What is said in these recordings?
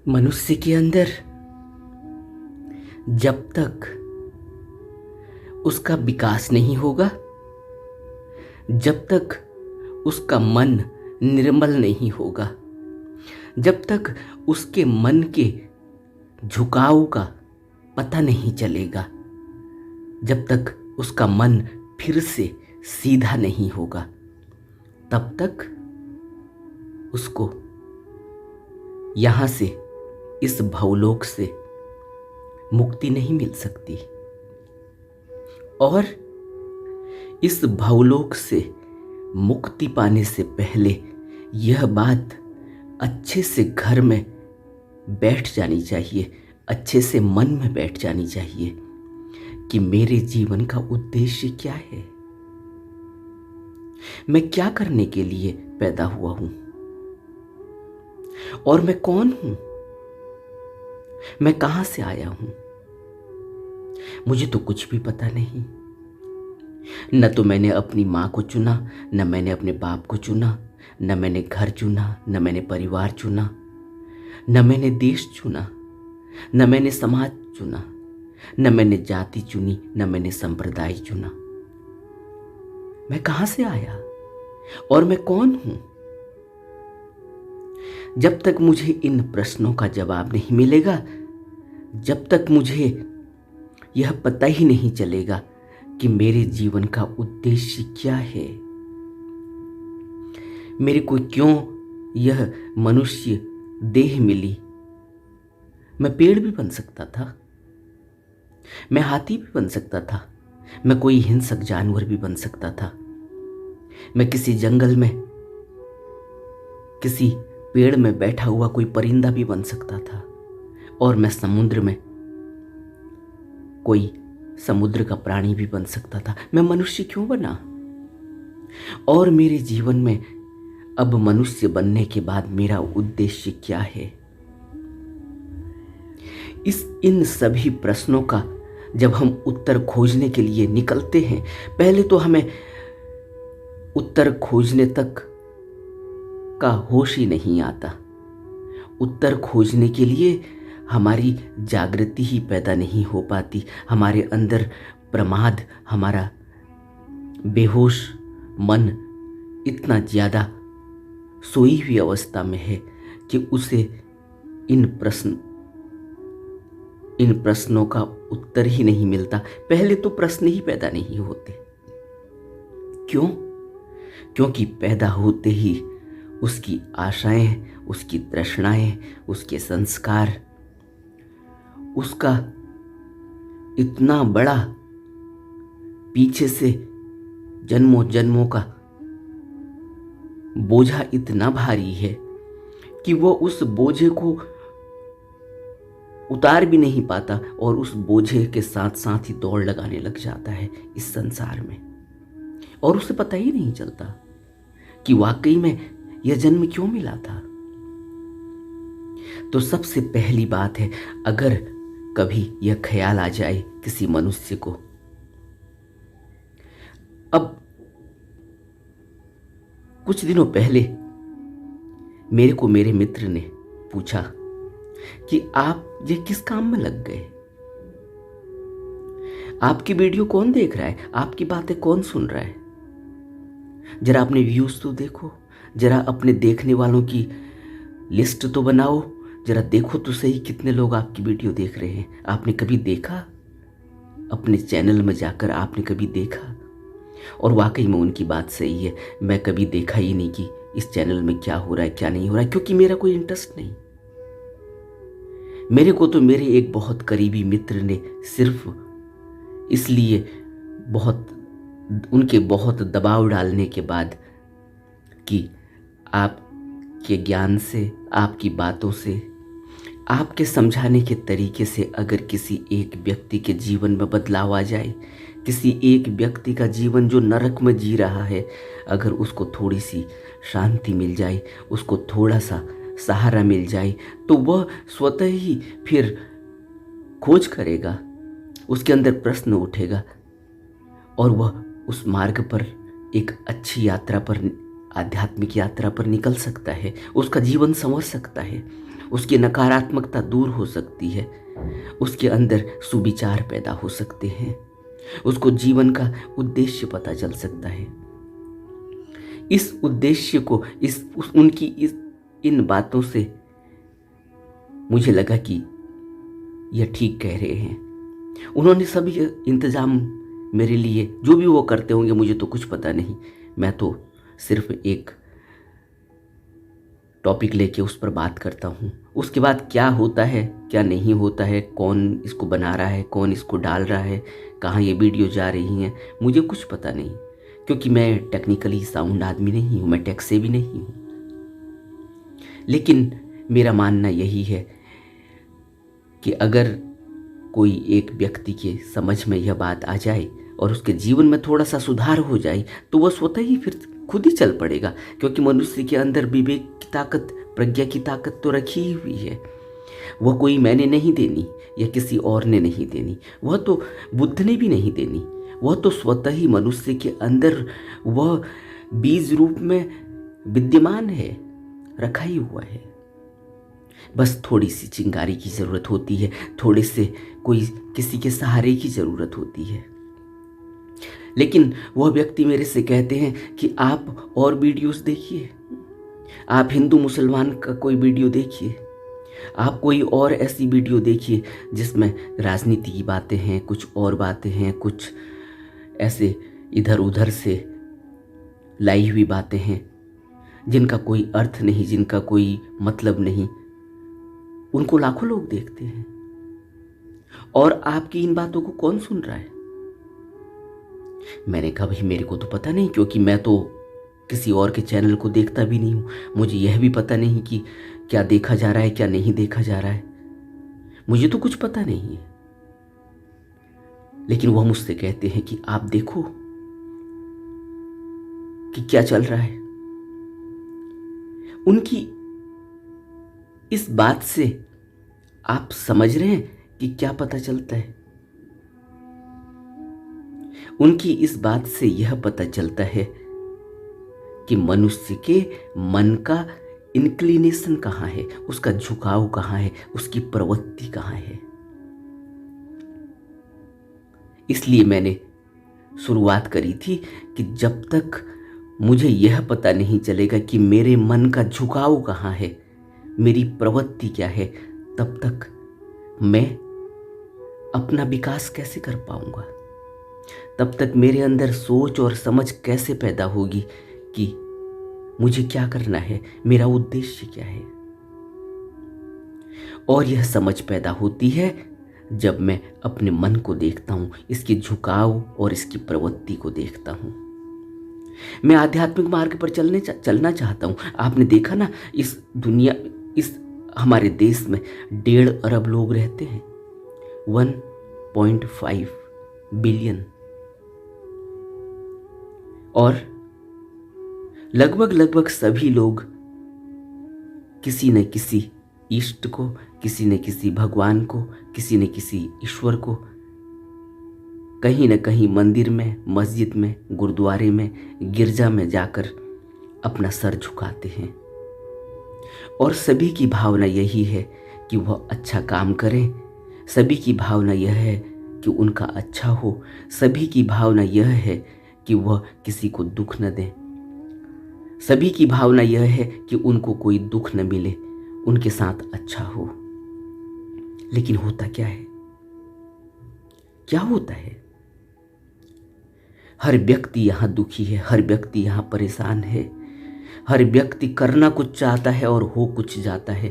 मनुष्य के अंदर जब तक उसका विकास नहीं होगा, जब तक उसका मन निर्मल नहीं होगा, जब तक उसके मन के झुकाव का पता नहीं चलेगा, जब तक उसका मन फिर से सीधा नहीं होगा, तब तक उसको यहाँ से, इस भवलोक से मुक्ति नहीं मिल सकती। और इस भवलोक से मुक्ति पाने से पहले यह बात अच्छे से घर में बैठ जानी चाहिए, अच्छे से मन में बैठ जानी चाहिए कि मेरे जीवन का उद्देश्य क्या है, मैं क्या करने के लिए पैदा हुआ हूं, और मैं कौन हूं, मैं कहां से आया हूं। मुझे तो कुछ भी पता नहीं। न तो मैंने अपनी मां को चुना, न मैंने अपने बाप को चुना, न मैंने घर चुना, न मैंने परिवार चुना, न मैंने देश चुना, न मैंने समाज चुना, न मैंने जाति चुनी, न मैंने संप्रदाय चुना। मैं कहां से आया और मैं कौन हूं? जब तक मुझे इन प्रश्नों का जवाब नहीं मिलेगा, जब तक मुझे यह पता ही नहीं चलेगा कि मेरे जीवन का उद्देश्य क्या है, मेरे को क्यों यह मनुष्य देह मिली। मैं पेड़ भी बन सकता था, मैं हाथी भी बन सकता था, मैं कोई हिंसक जानवर भी बन सकता था, मैं किसी जंगल में किसी पेड़ में बैठा हुआ कोई परिंदा भी बन सकता था, और मैं समुद्र में कोई समुद्र का प्राणी भी बन सकता था। मैं मनुष्य क्यों बना? और मेरे जीवन में अब मनुष्य बनने के बाद मेरा उद्देश्य क्या है? इन सभी प्रश्नों का जब हम उत्तर खोजने के लिए निकलते हैं, पहले तो हमें उत्तर खोजने तक का होश ही नहीं आता। उत्तर खोजने के लिए हमारी जागृति ही पैदा नहीं हो पाती, हमारे अंदर प्रमाद, हमारा बेहोश मन इतना ज़्यादा सोई हुई अवस्था में है कि उसे इन प्रश्नों का उत्तर ही नहीं मिलता। पहले तो प्रश्न ही पैदा नहीं होते। क्यों? क्योंकि पैदा होते ही उसकी आशाएं, उसकी तृष्णाएं, उसके संस्कार, उसका इतना बड़ा पीछे से जन्मों जन्मों का बोझा इतना भारी है कि वो उस बोझे को उतार भी नहीं पाता, और उस बोझे के साथ साथ ही दौड़ लगाने लग जाता है इस संसार में, और उसे पता ही नहीं चलता कि वाकई में यह जन्म क्यों मिला था। तो सबसे पहली बात है, अगर कभी यह ख्याल आ जाए किसी मनुष्य को, अब कुछ दिनों पहले मेरे को मेरे मित्र ने पूछा कि आप ये किस काम में लग गए, आपकी वीडियो कौन देख रहा है, आपकी बातें कौन सुन रहा है, जरा अपने व्यूज तो देखो, जरा अपने देखने वालों की लिस्ट तो बनाओ, जरा देखो तो सही कितने लोग आपकी वीडियो देख रहे हैं। आपने कभी देखा? अपने चैनल में जाकर आपने कभी देखा? और वाकई में उनकी बात सही है, मैं कभी देखा ही नहीं कि इस चैनल में क्या हो रहा है क्या नहीं हो रहा है, क्योंकि मेरा कोई इंटरेस्ट नहीं। मेरे को तो मेरे एक बहुत करीबी मित्र ने सिर्फ इसलिए उनके बहुत दबाव डालने के बाद कि आपके ज्ञान से, आपकी बातों से, आपके समझाने के तरीके से अगर किसी एक व्यक्ति के जीवन में बदलाव आ जाए, किसी एक व्यक्ति का जीवन जो नरक में जी रहा है, अगर उसको थोड़ी सी शांति मिल जाए, उसको थोड़ा सा सहारा मिल जाए, तो वह स्वतः ही फिर खोज करेगा, उसके अंदर प्रश्न उठेगा, और वह उस मार्ग पर एक अच्छी यात्रा पर, आध्यात्मिक यात्रा पर निकल सकता है, उसका जीवन संवर सकता है। उसकी नकारात्मकता दूर हो सकती है, उसके अंदर सुविचार पैदा हो सकते हैं, उसको जीवन का उद्देश्य पता चल सकता है। इस उद्देश्य को इन बातों से मुझे लगा कि यह ठीक कह रहे हैं। उन्होंने सभी इंतज़ाम मेरे लिए, जो भी वो करते होंगे मुझे तो कुछ पता नहीं, मैं तो सिर्फ एक टॉपिक लेके उस पर बात करता हूँ। उसके बाद क्या होता है क्या नहीं होता है, कौन इसको बना रहा है, कौन इसको डाल रहा है, कहाँ ये वीडियो जा रही हैं, मुझे कुछ पता नहीं, क्योंकि मैं टेक्निकली साउंड आदमी नहीं हूँ, मैं टेक से भी नहीं हूँ। लेकिन मेरा मानना यही है कि अगर कोई एक व्यक्ति के समझ में यह बात आ जाए और उसके जीवन में थोड़ा सा सुधार हो जाए तो वह स्वतः ही फिर खुद ही चल पड़ेगा, क्योंकि मनुष्य के अंदर विवेक की ताकत, प्रज्ञा की ताकत तो रखी ही हुई है। वह कोई मैंने नहीं देनी या किसी और ने नहीं देनी, वह तो बुद्ध ने भी नहीं देनी, वह तो स्वतः ही मनुष्य के अंदर वह बीज रूप में विद्यमान है, रखा ही हुआ है। बस थोड़ी सी चिंगारी की ज़रूरत होती है, थोड़े से किसी के सहारे की ज़रूरत होती है। लेकिन वह व्यक्ति मेरे से कहते हैं कि आप और वीडियोस देखिए, आप हिंदू मुसलमान का कोई वीडियो देखिए, आप कोई और ऐसी वीडियो देखिए जिसमें राजनीति की बातें हैं, कुछ और बातें हैं, कुछ ऐसे इधर उधर से लाई हुई बातें हैं जिनका कोई अर्थ नहीं, जिनका कोई मतलब नहीं, उनको लाखों लोग देखते हैं। और आपकी इन बातों को कौन सुन रहा है? मैंने कहा भाई मेरे को तो पता नहीं, क्योंकि मैं तो किसी और के चैनल को देखता भी नहीं हूँ, मुझे यह भी पता नहीं कि क्या देखा जा रहा है क्या नहीं देखा जा रहा है, मुझे तो कुछ पता नहीं है। लेकिन वह मुझसे कहते हैं कि आप देखो कि क्या चल रहा है। उनकी इस बात से आप समझ रहे हैं कि क्या पता चलता है? उनकी इस बात से यह पता चलता है कि मनुष्य के मन का इंक्लिनेशन कहाँ है, उसका झुकाव कहाँ है, उसकी प्रवृत्ति कहाँ है। इसलिए मैंने शुरुआत करी थी कि जब तक मुझे यह पता नहीं चलेगा कि मेरे मन का झुकाव कहाँ है, मेरी प्रवृत्ति क्या है, तब तक मैं अपना विकास कैसे कर पाऊंगा, तब तक मेरे अंदर सोच और समझ कैसे पैदा होगी कि मुझे क्या करना है, मेरा उद्देश्य क्या है। और यह समझ पैदा होती है जब मैं अपने मन को देखता हूँ, इसके झुकाव और इसकी प्रवृत्ति को देखता हूँ। मैं आध्यात्मिक मार्ग पर चलना चाहता हूँ। आपने देखा ना, इस हमारे देश में 1.5 अरब लोग रहते हैं, 1.5 बिलियन, और लगभग सभी लोग किसी न किसी इष्ट को, किसी न किसी भगवान को, किसी न किसी ईश्वर को कहीं न कहीं मंदिर में, मस्जिद में, गुरुद्वारे में, गिरजा में जाकर अपना सर झुकाते हैं। और सभी की भावना यही है कि वह अच्छा काम करें, सभी की भावना यह है कि उनका अच्छा हो, सभी की भावना यह है कि वह किसी को दुख न दें, सभी की भावना यह है कि उनको कोई दुख न मिले, उनके साथ अच्छा हो। लेकिन होता क्या है? क्या होता है? हर व्यक्ति यहाँ दुखी है, हर व्यक्ति यहाँ परेशान है, हर व्यक्ति करना कुछ चाहता है और हो कुछ जाता है,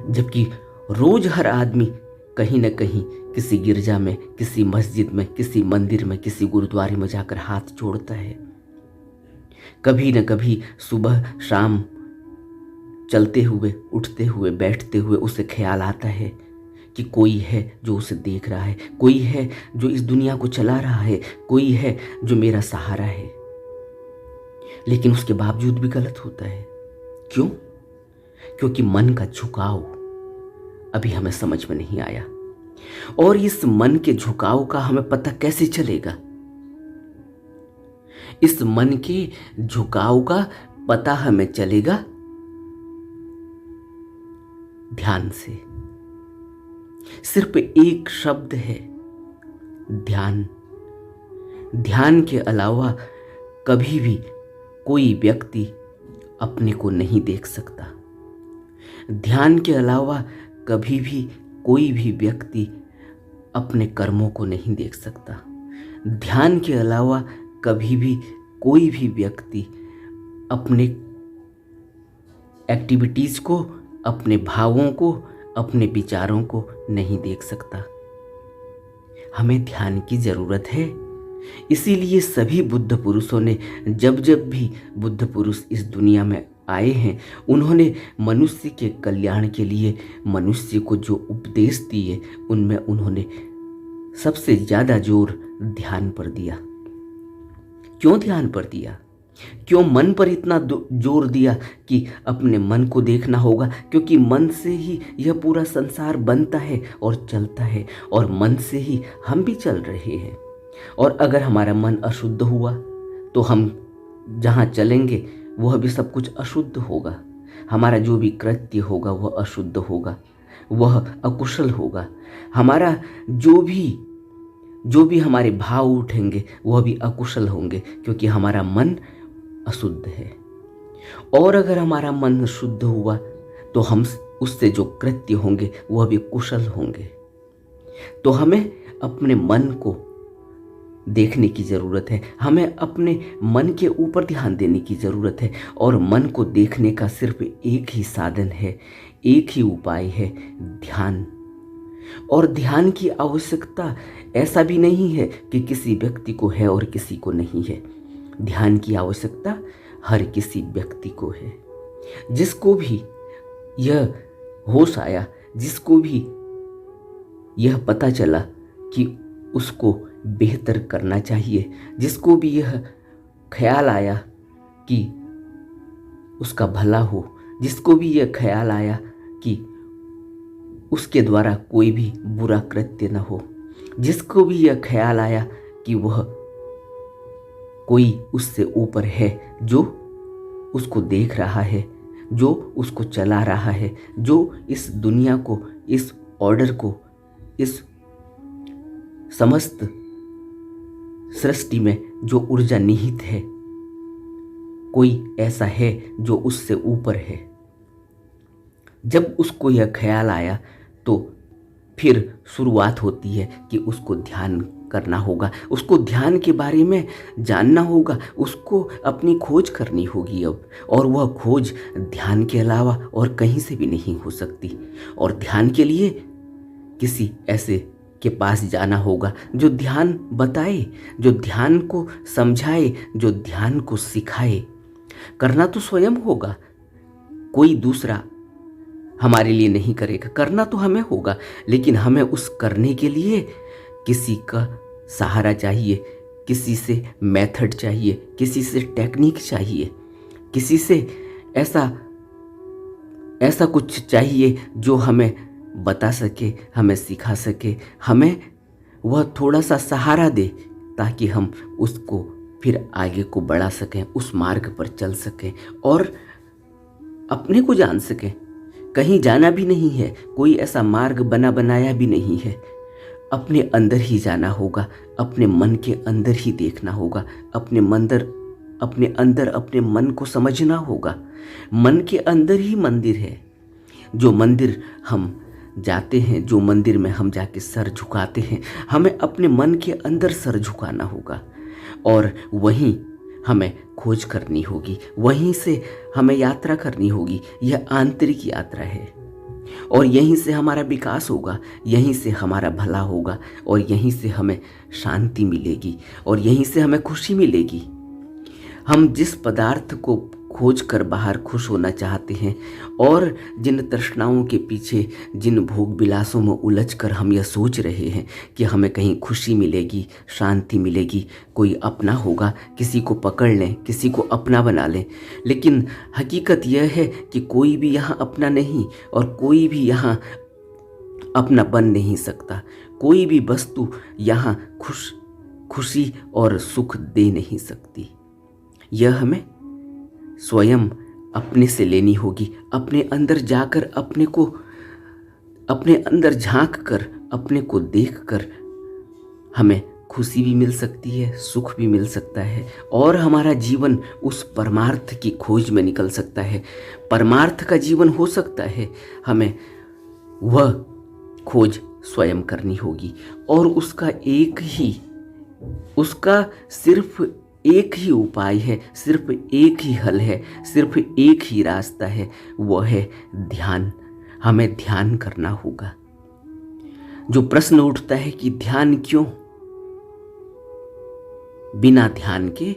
जबकि रोज हर आदमी कहीं न कहीं किसी गिरजा में, किसी मस्जिद में, किसी मंदिर में, किसी गुरुद्वारे में जाकर हाथ जोड़ता है। कभी न कभी सुबह शाम चलते हुए, उठते हुए, बैठते हुए उसे ख्याल आता है कि कोई है जो उसे देख रहा है, कोई है जो इस दुनिया को चला रहा है, कोई है जो मेरा सहारा है। लेकिन उसके बावजूद भी गलत होता है। क्यों? क्योंकि मन का झुकाव अभी हमें समझ में नहीं आया। और इस मन के झुकाव का हमें पता कैसे चलेगा? इस मन के झुकाव का पता हमें चलेगा ध्यान से। सिर्फ एक शब्द है, ध्यान। ध्यान के अलावा कभी भी कोई व्यक्ति अपने को नहीं देख सकता। ध्यान के अलावा कभी भी कोई भी व्यक्ति अपने कर्मों को नहीं देख सकता। ध्यान के अलावा कभी भी कोई भी व्यक्ति अपने एक्टिविटीज़ को, अपने भावों को, अपने विचारों को नहीं देख सकता। हमें ध्यान की ज़रूरत है। इसीलिए सभी बुद्ध पुरुषों ने, जब जब भी बुद्ध पुरुष इस दुनिया में आए हैं, उन्होंने मनुष्य के कल्याण के लिए मनुष्य को जो उपदेश दिए, उनमें उन्होंने सबसे ज़्यादा जोर ध्यान पर दिया। क्यों ध्यान पर दिया? क्यों मन पर इतना जोर दिया कि अपने मन को देखना होगा? क्योंकि मन से ही यह पूरा संसार बनता है और चलता है, और मन से ही हम भी चल रहे हैं। और अगर हमारा मन अशुद्ध हुआ तो हम जहाँ चलेंगे वह भी सब कुछ अशुद्ध होगा। हमारा जो भी कृत्य होगा वह अशुद्ध होगा, वह अकुशल होगा। हमारा जो भी हमारे भाव उठेंगे वह भी अकुशल होंगे, क्योंकि हमारा मन अशुद्ध है। और अगर हमारा मन शुद्ध हुआ तो हम उससे जो कृत्य होंगे वह भी कुशल होंगे। तो हमें अपने मन को देखने की ज़रूरत है, हमें अपने मन के ऊपर ध्यान देने की ज़रूरत है। और मन को देखने का सिर्फ एक ही साधन है, एक ही उपाय है, ध्यान। और ध्यान की आवश्यकता ऐसा भी नहीं है कि किसी व्यक्ति को है और किसी को नहीं है। ध्यान की आवश्यकता हर किसी व्यक्ति को है। जिसको भी यह होश आया, जिसको भी यह पता चला कि उसको बेहतर करना चाहिए, जिसको भी यह ख्याल आया कि उसका भला हो, जिसको भी यह ख्याल आया कि उसके द्वारा कोई भी बुरा कृत्य न हो, जिसको भी यह ख्याल आया कि वह कोई उससे ऊपर है, जो उसको देख रहा है, जो उसको चला रहा है, जो इस दुनिया को, इस ऑर्डर को, इस समस्त सृष्टि में जो ऊर्जा निहित है, कोई ऐसा है जो उससे ऊपर है। जब उसको यह ख्याल आया तो फिर शुरुआत होती है कि उसको ध्यान करना होगा, उसको ध्यान के बारे में जानना होगा, उसको अपनी खोज करनी होगी अब। और वह खोज ध्यान के अलावा और कहीं से भी नहीं हो सकती। और ध्यान के लिए किसी ऐसे के पास जाना होगा जो ध्यान बताए, जो ध्यान को समझाए, जो ध्यान को सिखाए। करना तो स्वयं होगा, कोई दूसरा हमारे लिए नहीं करेगा। करना तो हमें होगा, लेकिन हमें उस करने के लिए किसी का सहारा चाहिए, किसी से मेथड चाहिए, किसी से टेक्निक चाहिए, किसी से ऐसा कुछ चाहिए जो हमें बता सके, हमें सिखा सके, हमें वह थोड़ा सा सहारा दे, ताकि हम उसको फिर आगे को बढ़ा सकें, उस मार्ग पर चल सकें और अपने को जान सकें। कहीं जाना भी नहीं है, कोई ऐसा मार्ग बना बनाया भी नहीं है। अपने अंदर ही जाना होगा, अपने मन के अंदर ही देखना होगा, अपने अंदर अपने मन को समझना होगा। मन के अंदर ही मंदिर है। जो मंदिर हम जाते हैं, जो मंदिर में हम जाके सर झुकाते हैं, हमें अपने मन के अंदर सर झुकाना होगा और वहीं हमें खोज करनी होगी, वहीं से हमें यात्रा करनी होगी। यह आंतरिक यात्रा है और यहीं से हमारा विकास होगा, यहीं से हमारा भला होगा और यहीं से हमें शांति मिलेगी और यहीं से हमें खुशी मिलेगी। हम जिस पदार्थ को खोज कर बाहर खुश होना चाहते हैं और जिन तृष्णाओं के पीछे, जिन भोग विलासों में उलझ कर हम यह सोच रहे हैं कि हमें कहीं खुशी मिलेगी, शांति मिलेगी, कोई अपना होगा, किसी को पकड़ लें, किसी को अपना बना लें, लेकिन हकीकत यह है कि कोई भी यहाँ अपना नहीं और कोई भी यहाँ अपना बन नहीं सकता। कोई भी वस्तु यहाँ खुशी और सुख दे नहीं सकती। यह हमें स्वयं अपने से लेनी होगी, अपने अंदर जाकर अपने को अपने अंदर झांक कर, अपने को देख कर हमें खुशी भी मिल सकती है, सुख भी मिल सकता है और हमारा जीवन उस परमार्थ की खोज में निकल सकता है। परमार्थ का जीवन हो सकता है, हमें वह खोज स्वयं करनी होगी और उसका सिर्फ एक ही उपाय है, सिर्फ एक ही हल है, सिर्फ एक ही रास्ता है, वह है ध्यान। हमें ध्यान करना होगा। जो प्रश्न उठता है कि ध्यान क्यों? बिना ध्यान के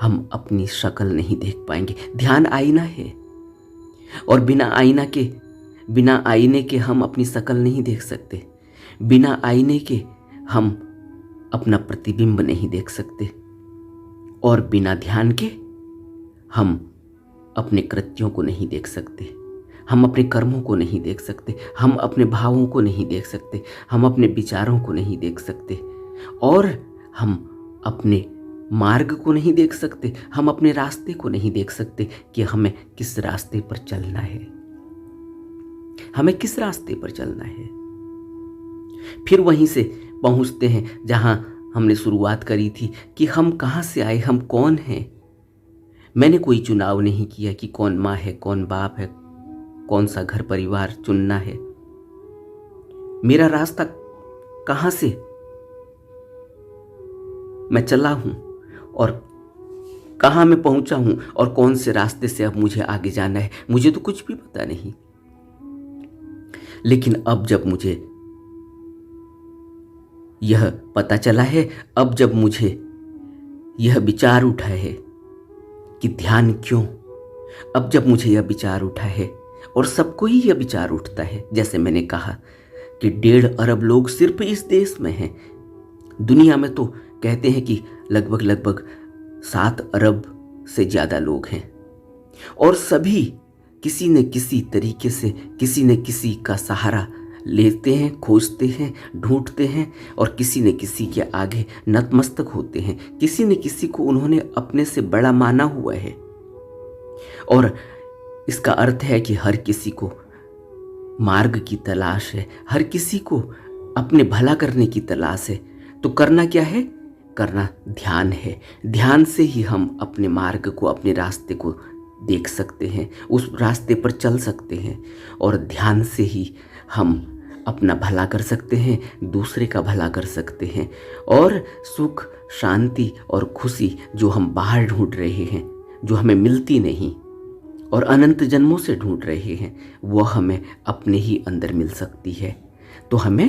हम अपनी शक्ल नहीं देख पाएंगे। ध्यान आईना है और बिना आईने के हम अपनी शक्ल नहीं देख सकते। बिना आईने के हम अपना प्रतिबिंब नहीं देख सकते और बिना ध्यान के हम अपने कृत्यों को नहीं देख सकते, हम अपने कर्मों को नहीं देख सकते, हम अपने भावों को नहीं देख सकते, हम अपने विचारों को नहीं देख सकते और हम अपने मार्ग को नहीं देख सकते, हम अपने रास्ते को नहीं देख सकते कि हमें किस रास्ते पर चलना है, हमें किस रास्ते पर चलना है। फिर वहीं से पहुंचते हैं जहां हमने शुरुआत करी थी कि हम कहां से आए, हम कौन हैं। मैंने कोई चुनाव नहीं किया कि कौन माँ है, कौन बाप है, कौन सा घर परिवार चुनना है। मेरा रास्ता कहां से मैं चला हूं और कहां मैं पहुंचा हूं और कौन से रास्ते से अब मुझे आगे जाना है, मुझे तो कुछ भी पता नहीं। लेकिन अब जब मुझे यह पता चला है, अब जब मुझे यह विचार उठा है कि ध्यान क्यों, अब जब मुझे यह विचार उठा है और सबको ही यह विचार उठता है, जैसे मैंने कहा कि 1.5 अरब लोग सिर्फ इस देश में हैं। दुनिया में तो कहते हैं कि लगभग 7 अरब से ज़्यादा लोग हैं और सभी किसी न किसी तरीके से किसी न किसी का सहारा लेते हैं, खोजते हैं, ढूंढते हैं और किसी न किसी के आगे नतमस्तक होते हैं। किसी न किसी को उन्होंने अपने से बड़ा माना हुआ है और इसका अर्थ है कि हर किसी को मार्ग की तलाश है, हर किसी को अपने भला करने की तलाश है। तो करना क्या है? करना ध्यान है। ध्यान से ही हम अपने मार्ग को, अपने रास्ते को देख सकते हैं, उस रास्ते पर चल सकते हैं और ध्यान से ही हम अपना भला कर सकते हैं, दूसरे का भला कर सकते हैं और सुख, शांति और खुशी जो हम बाहर ढूंढ रहे हैं, जो हमें मिलती नहीं और अनंत जन्मों से ढूंढ रहे हैं, वह हमें अपने ही अंदर मिल सकती है। तो हमें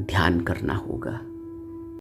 ध्यान करना होगा।